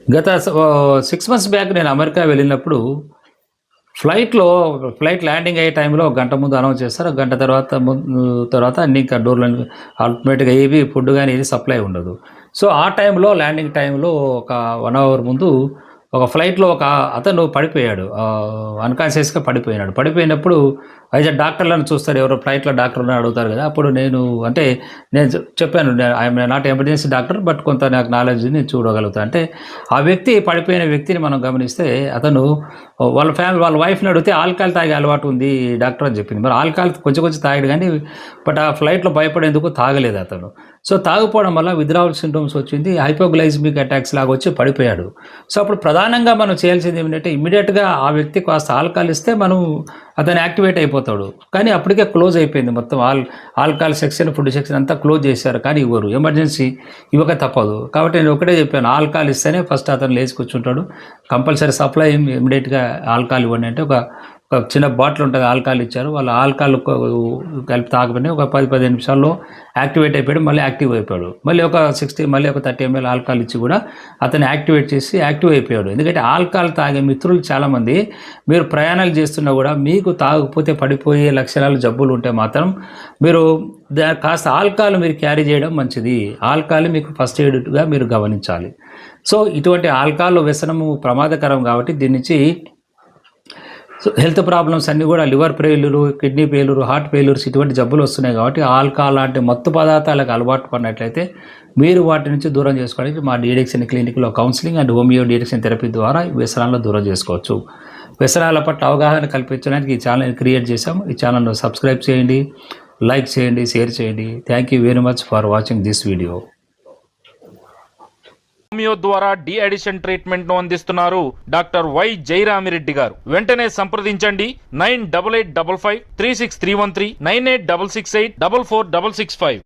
గత 6 months back నేను America వెళ్ళినప్పుడు ఫ్లైట్ ల్యాండింగ్ అయ్యే టైంలో ఒక గంట ముందు అనౌన్స్ చేస్తారు. ఒక గంట తర్వాత అన్నీ ఇంకా డోర్‌లన్నీ ఆటోమేటిక్‌గా ఏవి ఫుడ్ గాని ఏది సప్లై ఉండదు. సో, ఆ టైంలో ల్యాండింగ్ టైంలో ఒక 1 అవర్ ముందు ఒక ఫ్లైట్‌లో ఒక అతను పడిపోయాడు. అన్‌కాన్షియస్‌గా పడిపోయినాడు. పడిపోయినప్పుడు అయితే డాక్టర్‌లను చూస్తారు. ఎవరో ఫ్లైట్‌లో డాక్టర్ ఉన్నారని అడుగుతారు కదా! అప్పుడు అంటే నేను చెప్పాను. I'm not emergency doctor but కొంత నాకు నాలెడ్జ్ ఉంది. నేను చూడగలుగుతా. అంటే ఆ వ్యక్తి పడిపోయిన వ్యక్తిని మనం గమనిస్తే అతను వాళ్ళ వైఫ్‌ని అడిగితే ఆల్కహాల్ తాగే అలవాటు ఉంది డాక్టర్ అని చెప్పింది. మరి ఆల్కహాల్ కొంచెం కొంచెం తాగాడు గానీ బట్ ఆ ఫ్లైట్‌లో భయపడేందుకు తాగలేదు అతను. సో, తాగకపోవడం వల్ల విత్‌డ్రావల్ సిండ్రోమ్స్ వచ్చింది. హైపోగ్లైసెమిక్ అటాక్స్ లాగా వచ్చి పడిపోయాడు. సో, అప్పుడు ప్రధానంగా మనం చేయాల్సింది ఏమిటంటే ఇమ్మీడియేట్‌గా ఆ వ్యక్తి కాస్త ఆల్కహాల్ ఇస్తే అతను యాక్టివేట్ అయిపోతాడు. కానీ అప్పటికే క్లోజ్ అయిపోయింది మొత్తం ఆల్కహాల్ సెక్షన్, ఫుడ్ సెక్షన్ అంతా క్లోజ్ చేశారు. కానీ ఇవ్వరు. ఎమర్జెన్సీ ఇవ్వక తప్పదు. కాబట్టి నేను ఒకటే చెప్పాను. ఆల్కహాల్ ఇస్తేనే ఫస్ట్ అతను లేచి కూర్చుంటాడు. కంపల్సరీ సప్లై ఇమ్మీడియేట్‌గా ఆల్కహాల్ ఇవ్వండి అంటే ఒక చిన్న బాటిల్ ఉంటది. ఆల్కహాల్ ఇచ్చారు. వాళ్ళు ఆల్కహాల్ కలిపి తాగగానే ఒక 10, 15 నిమిషాల్లో యాక్టివేట్ అయిపోయాడు. మళ్ళీ యాక్టివ్ అయిపోయాడు. మళ్ళీ ఒక 30 ఎంఎల్ ఆల్కహాల్ ఇచ్చి కూడా అతన్ని యాక్టివేట్ చేసి యాక్టివ్ అయిపోయాడు. ఎందుకంటే ఆల్కహాల్ తాగే మిత్రులు చాలామంది మీరు ప్రయాణాలు చేస్తున్నా కూడా మీకు తాగకపోతే పడిపోయే లక్షణాలు జబ్బులు ఉంటే మాత్రం మీరు కాస్త ఆల్కహాల్ మీరు క్యారీ చేయడం మంచిది. ఆల్కహాల్ మీకు ఫస్ట్ ఎయిడ్‌గా మీరు గమనించాలి. సో, ఇటువంటి ఆల్కహాల్ వ్యసనము ప్రమాదకరం కాబట్టి దీని నుంచి హెల్త్ ప్రాబ్లమ్స్ అన్నీ కూడా liver failure, kidney failure, heart failures ఇటువంటి జబ్బులు వస్తున్నాయి కాబట్టి ఆల్కహాల్ లాంటి మత్తు పదార్థాలకు అలవాటు పడినట్లయితే మీరు వాటి నుంచి దూరం చేసుకోవడానికి మా డీఎడిక్షన్ క్లినిక్‌లో counselling and homeo deaddiction therapy ద్వారా వ్యసనాలను దూరం చేసుకోవచ్చు. వ్యసనాల పట్ల అవగాహన కల్పించడానికి ఈ ఛానల్‌ని క్రియేట్ చేశాము. ఈ ఛానల్‌ను సబ్స్క్రైబ్ చేయండి, లైక్ చేయండి, షేర్ చేయండి. Thank you very much for watching this video. Homeo ద్వారా డి అడిషన్ ట్రీట్మెంట్ ను అందిస్తున్నారు డాక్టర్ వై జయరామిరెడ్డి గారు. వెంటనే సంప్రదించండి 9885536313 9866844665.